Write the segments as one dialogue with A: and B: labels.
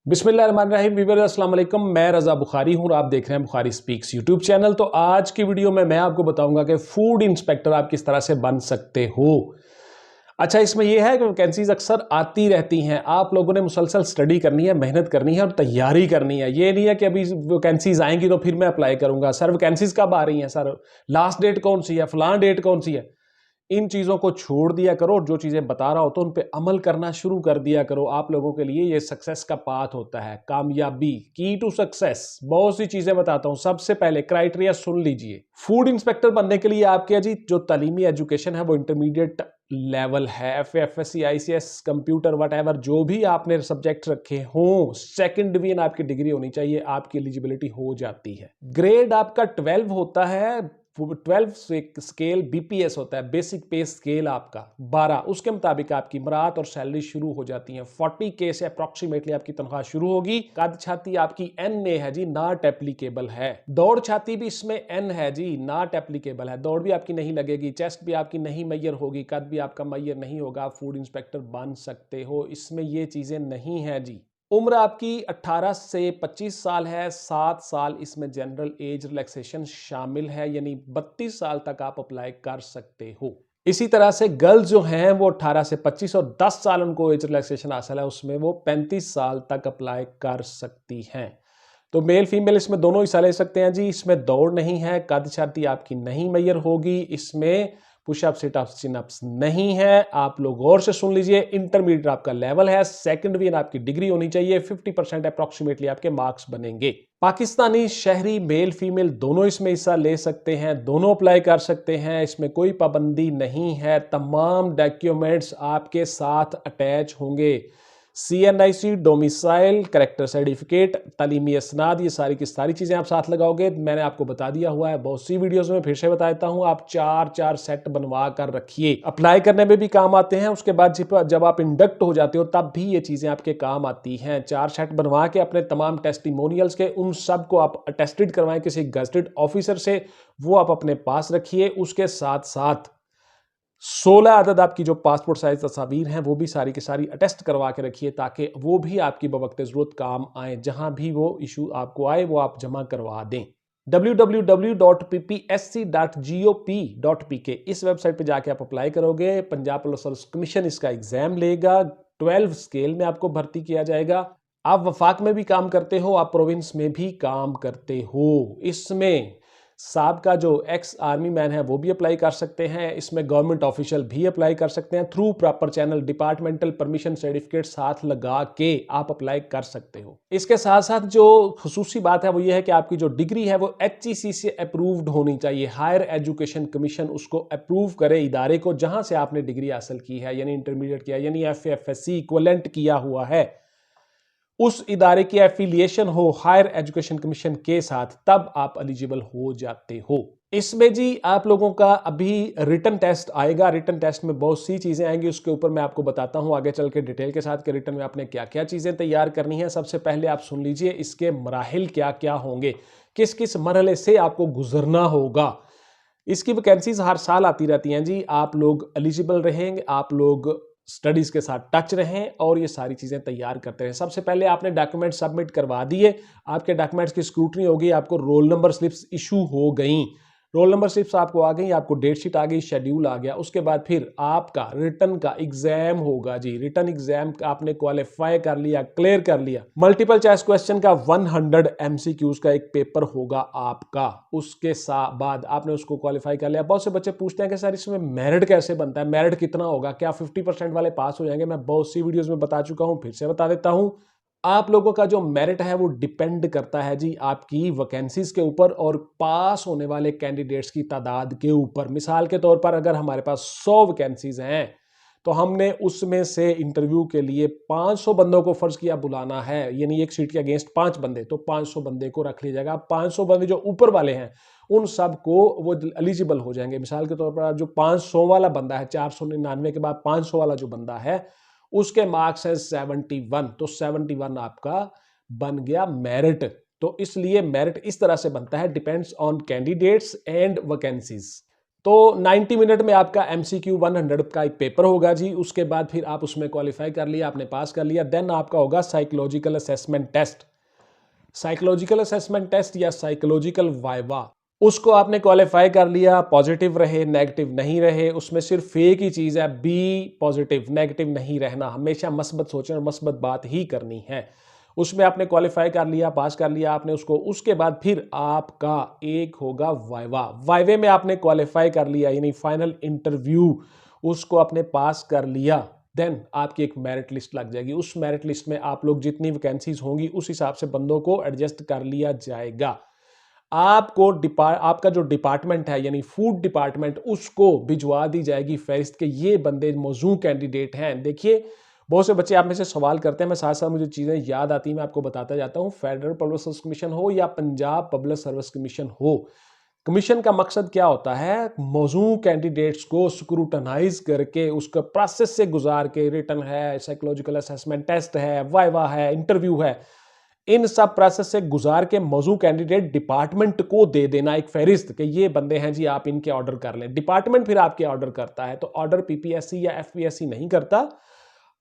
A: बिस्मिल्लाहिर्रहमानिर्रहीम वीवर अस्सलाम वालेकुम। मैं रज़ा बुखारी हूँ और आप देख रहे हैं बुखारी स्पीक्स यूट्यूब चैनल। तो आज की वीडियो में मैं आपको बताऊंगा कि फूड इंस्पेक्टर आप किस तरह से बन सकते हो। अच्छा, इसमें यह है कि वैकेंसीज अक्सर आती रहती हैं, आप लोगों ने मुसलसल स्टडी करनी है, मेहनत करनी है और तैयारी करनी है। ये नहीं है कि अभी वैकेंसीज आएंगी तो फिर मैं अप्लाई करूंगा। सर वैकेंसीज कब आ रही हैं, सर लास्ट डेट कौन सी है, फलां डेट कौन सी है। इन चीज़ों को छोड़ दिया करो, जो चीज़ें बता रहा हो तो उन पे अमल करना शुरू कर दिया करो। आप लोगों के लिए ये सक्सेस का पाथ होता है, कामयाबी की टू सक्सेस। बहुत सी चीज़ें बताता हूं। सबसे पहले क्राइटेरिया सुन लीजिए। फूड इंस्पेक्टर बनने के लिए आपके जी जो तालीमी एजुकेशन है वो इंटरमीडिएट लेवल है। FA, FSC, ICS, computer, what जो भी आपने सब्जेक्ट रखे हों, सेकंड डिवीजन आपकी डिग्री होनी चाहिए, आपकी एलिजिबिलिटी हो जाती है। ग्रेड आपका 12 होता है। 12 स्केल BPS होता है, बेसिक पे स्केल आपका 12, उसके मुताबिक आपकी मरात और सैलरी शुरू हो जाती है। 40K से अप्रोक्सीमेटली आपकी तनख्वाह शुरू होगी। कद छाती आपकी NA है जी, नॉट एप्लीकेबल है। दौड़ छाती भी इसमें N है जी, नॉट एप्लीकेबल है। दौड़ भी आपकी नहीं लगेगी, चेस्ट भी आपकी नहीं मैयर होगी, कद भी आपका मैयर नहीं होगा। आप फूड इंस्पेक्टर बन सकते हो, इसमें ये चीजें नहीं है जी। उम्र आपकी 18 से 25 साल है, 7 साल इसमें जनरल एज रिलैक्सेशन शामिल है, यानी 32 साल तक आप अप्लाई कर सकते हो। इसी तरह से गर्ल्स जो हैं वो 18 से 25 और 10 साल उनको एज रिलैक्सेशन हासिल है, उसमें वो 35 साल तक अप्लाई कर सकती हैं। तो मेल फीमेल इसमें दोनों हिस्सा ले सकते हैं जी। इसमें दौड़ नहीं है, कद छाती आपकी नहीं मैयर होगी, इसमें पुशअप सिटअप्स चिनअप्स नहीं है। आप लोग गौर से सुन लीजिए, इंटरमीडिएट आपका लेवल है, सेकंड डिवीजन आपकी डिग्री होनी चाहिए, 50% अप्रोक्सीमेटली आपके मार्क्स बनेंगे। पाकिस्तानी शहरी मेल फीमेल दोनों इसमें हिस्सा ले सकते हैं, दोनों अप्लाई कर सकते हैं, इसमें कोई पाबंदी नहीं है। तमाम डॉक्यूमेंट्स आपके साथ अटैच होंगे। CNIC, डोमिसाइल, करेक्टर सर्टिफिकेट, तालीमी असनाद, ये सारी की सारी चीज़ें आप साथ लगाओगे। मैंने आपको बता दिया हुआ है बहुत सी वीडियोस में, फिर से बता देता हूँ। आप 4 सेट बनवा कर रखिए, अप्लाई करने में भी काम आते हैं। उसके बाद जब आप इंडक्ट हो जाते हो तब भी ये चीज़ें आपके काम आती हैं। 4 सेट बनवा के अपने तमाम टेस्टिमोनियल्स के उन सब को आप अटेस्टेड करवाएं किसी गजटेड ऑफिसर से, वो आप अपने पास रखिए। उसके साथ साथ 16 अदद आपकी जो पासपोर्ट साइज तस्वीर हैं वो भी सारी की सारी अटेस्ट करवा के रखिए, ताकि वो भी आपकी बवक्त ज़रूरत काम आए। जहां भी वो इशू आपको आए वो आप जमा करवा दें। www.ppsc.gop.pk इस वेबसाइट पे जाके आप अप्लाई करोगे। पंजाब पुलिस सर्विस कमीशन इसका एग्जाम लेगा। 12 स्केल में आपको भर्ती किया जाएगा। आप वफाक में भी काम करते हो, आप प्रोविंस में भी काम करते हो। इसमें साहब का जो एक्स आर्मी मैन है वो भी अप्लाई कर सकते हैं, इसमें गवर्नमेंट ऑफिशियल भी अप्लाई कर सकते हैं। Through proper channel departmental permission certificate साथ लगा के आप अप्लाई कर सकते हो। इसके साथ साथ जो खुसूसी बात है वो ये है कि आपकी जो डिग्री है वो HEC से अप्रूव्ड होनी चाहिए। हायर एजुकेशन कमीशन उसको अप्रूव करे, इदारे को जहां से आपने डिग्री हासिल की है, यानी इंटरमीडिएट किया, यानी FA, FSC इक्विवेलेंट किया हुआ है, उस इदारे की एफिलिएशन हो हायर एजुकेशन कमीशन के साथ, तब आप एलिजिबल हो जाते हो। इसमें जी आप लोगों का अभी रिटन टेस्ट आएगा। रिटन टेस्ट में बहुत सी चीजें आएंगी, उसके ऊपर मैं आपको बताता हूं आगे चल के डिटेल के साथ कि रिटन में आपने क्या क्या चीजें तैयार करनी है। सबसे पहले आप सुन लीजिए इसके मराहिल क्या क्या होंगे, किस किस मरहले से आपको गुजरना होगा। इसकी वैकेंसीज हर साल आती रहती हैं जी। आप लोग एलिजिबल रहेंगे, आप लोग स्टडीज के साथ टच रहें और ये सारी चीजें तैयार करते रहें। सबसे पहले आपने डॉक्यूमेंट सबमिट करवा दिए, आपके डॉक्यूमेंट्स की स्क्रूटनी होगी, आपको रोल नंबर स्लिप्स इशू हो गई। रोल नंबर स्लिप्स आपको आ गई, आपको डेट शीट आ गई, शेड्यूल आ गया। उसके बाद फिर आपका रिटन का एग्जाम होगा जी। रिटन एग्जाम आपने क्वालिफाई कर लिया, क्लियर कर लिया। मल्टीपल चॉइस क्वेश्चन का 100 MCQs का एक पेपर होगा आपका। उसके बाद आपने उसको क्वालिफाई कर लिया। बहुत से बच्चे पूछते हैं कि सर इसमें मेरिट कैसे बनता है, मेरिट कितना होगा, क्या 50% वाले पास हो जाएंगे। मैं बहुत सी वीडियोस में बता चुका हूं, फिर से बता देता हूं। आप लोगों का जो मेरिट है वो डिपेंड करता है जी आपकी वैकेंसीज के ऊपर और पास होने वाले कैंडिडेट्स की तादाद के ऊपर। मिसाल के तौर पर अगर हमारे पास 100 वैकेंसीज हैं तो हमने उसमें से इंटरव्यू के लिए 500 बंदों को फर्ज किया बुलाना है, यानी एक सीट के अगेंस्ट 5 बंदे, तो 500 बंदे को रख लिया जाएगा। 500 बंदे जो ऊपर वाले हैं उन सब को वो एलिजिबल हो जाएंगे। मिसाल के तौर पर जो 500 वाला बंदा है, 499 के बाद 500 वाला जो बंदा है, उसके मार्क्स है 71, तो 71 आपका बन गया मेरिट। तो इसलिए मेरिट इस तरह से बनता है, depends on candidates and vacancies. तो 90 मिनट में आपका MCQ 100 का एक पेपर होगा जी। उसके बाद फिर आप उसमें क्वालिफाई कर लिया, आपने पास कर लिया, देन आपका होगा psychological assessment test. Psychological assessment test या साइकोलॉजिकल वाइवा, उसको आपने क्वालिफाई कर लिया, पॉजिटिव रहे नेगेटिव नहीं रहे, उसमें सिर्फ एक ही चीज है, बी पॉजिटिव, नेगेटिव नहीं रहना, हमेशा मस्बत सोचना और मस्बत बात ही करनी है। उसमें आपने क्वालिफाई कर लिया, पास कर लिया आपने उसको। उसके बाद फिर आपका एक होगा वाइवा। वाइवे में आपने क्वालिफाई कर लिया, यानी फाइनल इंटरव्यू, उसको आपने पास कर लिया, देन आपकी एक मेरिट लिस्ट लग जाएगी। उस मेरिट लिस्ट में आप लोग जितनी वैकेंसीज होंगी उस हिसाब से बंदों को एडजस्ट कर लिया जाएगा। आपको आपका जो डिपार्टमेंट है यानी फूड डिपार्टमेंट, उसको भिजवा दी जाएगी फहरिस्त के ये बंदे मौजूद कैंडिडेट हैं। देखिए बहुत से बच्चे आप में से सवाल करते हैं, मैं साथ साथ मुझे चीज़ें याद आती हैं, मैं आपको बताता जाता हूँ। फेडरल पब्लिक सर्विस कमीशन हो या पंजाब पब्लिक सर्विस कमीशन हो, कमीशन का मकसद क्या होता है? मौजूद कैंडिडेट्स को स्क्रूटनाइज करके उसका प्रोसेस से गुजार के, रिटन है, साइकोलॉजिकल असेसमेंट टेस्ट है, वाइवा है, इंटरव्यू है, इन सब प्रोसेस से गुजार के मौजूद कैंडिडेट डिपार्टमेंट को दे देना एक फहरिस्त कि ये बंदे हैं जी, आप इनके ऑर्डर कर लें। डिपार्टमेंट फिर आपके ऑर्डर करता है, तो ऑर्डर PPSC या FPSC नहीं करता।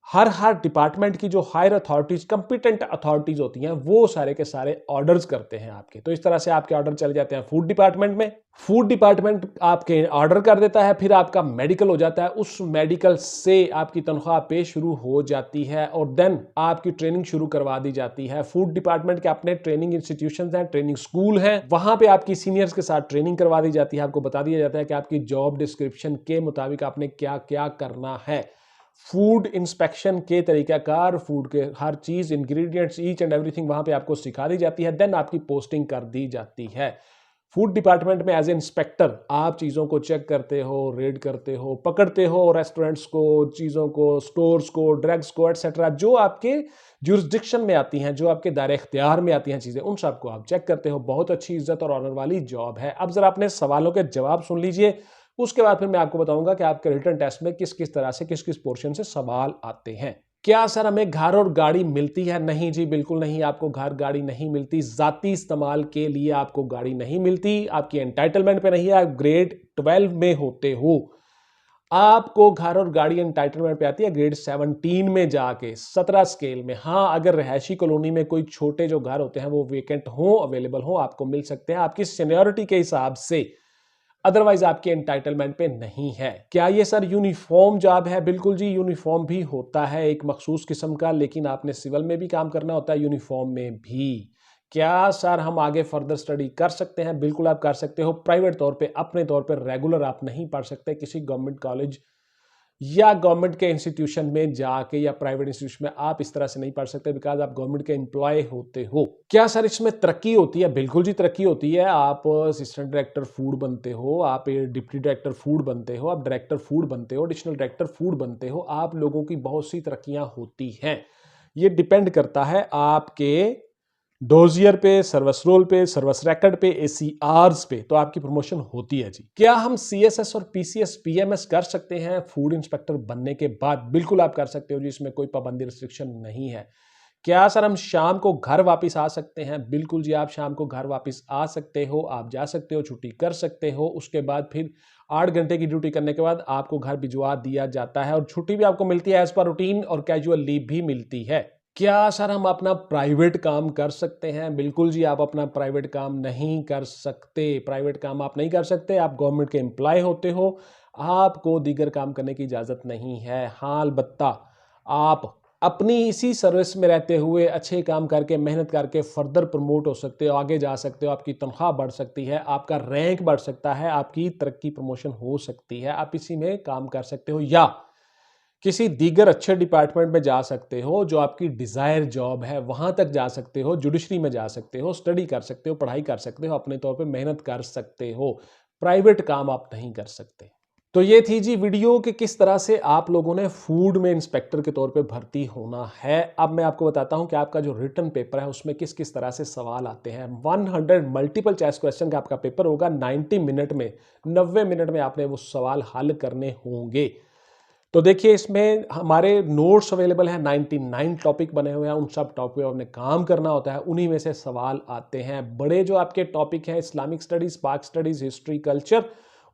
A: हर डिपार्टमेंट की जो हायर अथॉरिटीज, कंपिटेंट अथॉरिटीज होती हैं, वो सारे के सारे ऑर्डर्स करते हैं आपके। तो इस तरह से आपके ऑर्डर चले जाते हैं फूड डिपार्टमेंट में। फूड डिपार्टमेंट आपके ऑर्डर कर देता है, फिर आपका मेडिकल हो जाता है, उस मेडिकल से आपकी तनख्वाह पे शुरू हो जाती है और देन आपकी ट्रेनिंग शुरू करवा दी जाती है। फूड डिपार्टमेंट के अपने ट्रेनिंग इंस्टीट्यूशंस हैं, ट्रेनिंग स्कूल हैं, वहां पे आपकी सीनियर्स के साथ ट्रेनिंग करवा दी जाती है। आपको बता दिया जाता है कि आपकी जॉब डिस्क्रिप्शन के मुताबिक आपने क्या क्या करना है। फूड इंस्पेक्शन के तरीकाकार, फूड के हर चीज, इंग्रेडिएंट्स, ईच एंड एवरीथिंग वहां पे आपको सिखा दी जाती है, देन आपकी पोस्टिंग कर दी जाती है। फूड डिपार्टमेंट में एज ए इंस्पेक्टर आप चीज़ों को चेक करते हो, रेड करते हो, पकड़ते हो रेस्टोरेंट्स को, चीज़ों को, स्टोर्स को, ड्रग्स को, एटसेट्रा, जो आपके जुरिस्डिक्शन में आती हैं, जो आपके दायरे इख्तियार में आती हैं चीज़ें, उन सबको आप चेक करते हो। बहुत अच्छी इज्जत और ऑनर वाली जॉब है। अब जरा अपने सवालों के जवाब सुन लीजिए, उसके बाद फिर मैं आपको बताऊंगा कि आपके रिटन टेस्ट में किस किस तरह से, किस किस पोर्शन से सवाल आते हैं। क्या सर हमें घर और गाड़ी मिलती है? नहीं जी, बिल्कुल नहीं, आपको घर गाड़ी नहीं मिलती। जाती इस्तेमाल के लिए आपको गाड़ी नहीं मिलती, आपकी एंटाइटलमेंट पे नहीं है। आप ग्रेड 12 में होते हो, आपको घर और गाड़ी एंटाइटलमेंट पे आती है ग्रेड 17 में जाके, 17 स्केल में। हाँ, अगर रहायशी कॉलोनी में कोई छोटे जो घर होते हैं वो वेकेंट हो, अवेलेबल हो, आपको मिल सकते हैं आपकी सीनियरिटी के हिसाब से, अदरवाइज आपके एंटाइटलमेंट पे नहीं है। क्या ये सर यूनिफॉर्म जॉब है? बिल्कुल जी, यूनिफॉर्म भी होता है एक मखसूस किस्म का, लेकिन आपने सिविल में भी काम करना होता है, यूनिफॉर्म में भी। क्या सर हम आगे फर्दर स्टडी कर सकते हैं? बिल्कुल आप कर सकते हो, प्राइवेट तौर पे, अपने तौर पे रेगुलर आप नहीं पढ़ सकते किसी गवर्नमेंट कॉलेज या गवर्नमेंट के इंस्टीट्यूशन में जाके, या प्राइवेट इंस्टीट्यूशन में आप इस तरह से नहीं पढ़ सकते, बिकॉज आप गवर्नमेंट के एम्प्लॉय होते हो। क्या सर इसमें तरक्की होती है? बिल्कुल जी तरक्की होती है। आप असिस्टेंट डायरेक्टर फूड बनते हो, आप डिप्टी डायरेक्टर फूड बनते हो, आप डायरेक्टर फूड बनते हो, एडिशनल डायरेक्टर फूड बनते हो, आप लोगों की बहुत सी तरक्कियां होती हैं। ये डिपेंड करता है आपके डोजियर पे, सर्विस रोल पे, सर्विस रेकॉर्ड पे, ACRs पे, तो आपकी प्रमोशन होती है जी। क्या हम CSS और PCS PMS कर सकते हैं फूड इंस्पेक्टर बनने के बाद? बिल्कुल आप कर सकते हो जी, इसमें कोई पाबंदी रिस्ट्रिक्शन नहीं है। क्या सर हम शाम को घर वापस आ सकते हैं? बिल्कुल जी, आप शाम को घर वापस आ सकते हो, आप जा सकते हो, छुट्टी कर सकते हो। उसके बाद फिर 8 घंटे की ड्यूटी करने के बाद आपको घर भिजवा दिया जाता है और छुट्टी भी आपको मिलती है एज पर रूटीन, और कैजुअल लीव भी मिलती है। क्या सर हम अपना प्राइवेट काम कर सकते हैं? बिल्कुल जी, आप अपना प्राइवेट काम नहीं कर सकते। प्राइवेट काम आप नहीं कर सकते, आप गवर्नमेंट के एम्प्लॉय होते हो, आपको दीगर काम करने की इजाज़त नहीं है। हाँ, अलबत्ता आप अपनी इसी सर्विस में रहते हुए अच्छे काम करके, मेहनत करके फर्दर प्रमोट हो सकते हो, आगे जा सकते हो, आपकी तनख्वाह बढ़ सकती है, आपका रैंक बढ़ सकता है, आपकी तरक्की प्रमोशन हो सकती है, आप इसी में काम कर सकते हो, या किसी दीगर अच्छे डिपार्टमेंट में जा सकते हो, जो आपकी डिज़ायर जॉब है, वहां तक जा सकते हो, जुडिशरी में जा सकते हो, स्टडी कर सकते हो, पढ़ाई कर सकते हो, अपने तौर पे मेहनत कर सकते हो। प्राइवेट काम आप नहीं कर सकते। तो ये थी जी वीडियो कि किस तरह से आप लोगों ने फूड में इंस्पेक्टर के तौर पे भर्ती होना है। अब मैं आपको बताता हूं कि आपका जो रिटन पेपर है उसमें किस किस तरह से सवाल आते हैं। 100 मल्टीपल चॉइस क्वेश्चन का आपका पेपर होगा। 90 मिनट में, 90 मिनट में आपने वो सवाल हल करने होंगे। तो देखिए इसमें हमारे नोट्स अवेलेबल हैं, 99 टॉपिक बने हुए हैं, उन सब टॉपिक पे आपने काम करना होता है, उन्हीं में से सवाल आते हैं। बड़े जो आपके टॉपिक हैं, Islamic studies, Pak studies, history, culture,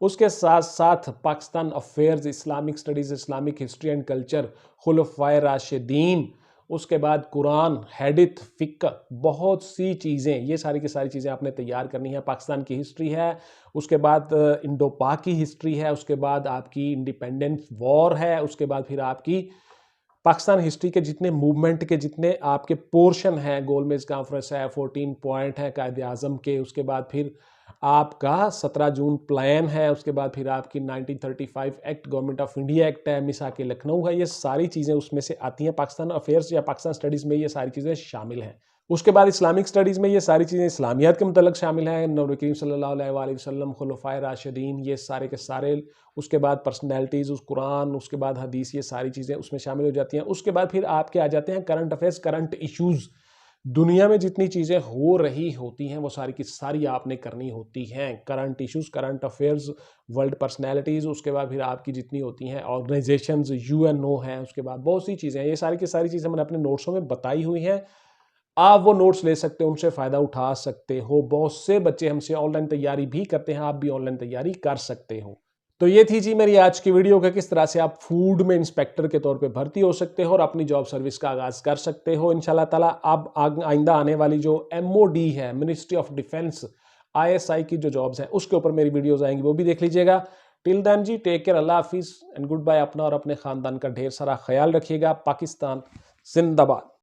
A: उसके साथ साथ Pakistan affairs, Islamic studies, Islamic history and culture, खुलफाए राशिदीन, उसके बाद कुरान, हैडिथ, फ़िक्र, बहुत सी चीज़ें, ये सारी की सारी चीज़ें आपने तैयार करनी है। पाकिस्तान की हिस्ट्री है, उसके बाद इंडो पाक की हिस्ट्री है, उसके बाद आपकी इंडिपेंडेंस वॉर है, उसके बाद फिर आपकी पाकिस्तान हिस्ट्री के जितने मूवमेंट के जितने आपके पोर्शन हैं, गोलमेज कॉन्फ्रेंस है, 14 पॉइंट है कायदे आज़म के, उसके बाद फिर आपका 17 जून प्लान है, उसके बाद फिर आपकी 1935 act, government of India act है, मिसाक लखनऊ है, ये सारी चीज़ें उसमें से आती हैं। पाकिस्तान अफेयर्स या पाकिस्तान स्टडीज़ में ये सारी चीज़ें शामिल हैं। उसके बाद इस्लामिक स्टडीज़ में ये सारी चीज़ें इस्लामियात के मतलब शामिल हैं, नबी करीम सल्लल्लाहु अलैहि वसल्लम, खुलफाए राशिदीन, ये सारे के सारे। उसके बाद पर्सनैलिटीज़, उस कुरान, उसके बाद हदीस, ये सारी चीज़ें उसमें शामिल हो जाती हैं। उसके बाद फिर आपके आ जाते हैं करंट अफेयर्स, करंट इश्यूज़। दुनिया में जितनी चीज़ें हो रही होती हैं वो सारी की सारी आपने करनी होती हैं। Current issues, current affairs, world personalities, उसके बाद फिर आपकी जितनी होती हैं ऑर्गेनाइजेशंस, यूएनओ हैं, उसके बाद बहुत सी चीज़ें हैं। ये सारी की सारी चीज़ें मैंने अपने नोट्सों में बताई हुई हैं। आप वो नोट्स ले सकते हो, उनसे फ़ायदा उठा सकते हो। बहुत से बच्चे हमसे ऑनलाइन तैयारी भी करते हैं, आप भी ऑनलाइन तैयारी कर सकते हो। तो ये थी जी मेरी आज की वीडियो कि किस तरह से आप फूड में इंस्पेक्टर के तौर पे भर्ती हो सकते हो और अपनी जॉब सर्विस का आगाज़ कर सकते हो इंशाल्लाह ताला। अब आइंदा आने वाली जो MOD है, मिनिस्ट्री ऑफ डिफेंस, ISI की जो जॉब्स हैं उसके ऊपर मेरी वीडियोज़ आएंगी, वो भी देख लीजिएगा। टिल देन जी, टेक केयर, अल्लाह हाफिज़ एंड गुड बाय। अपना और अपने ख़ानदान का ढेर सारा ख्याल रखिएगा। पाकिस्तान जिंदाबाद।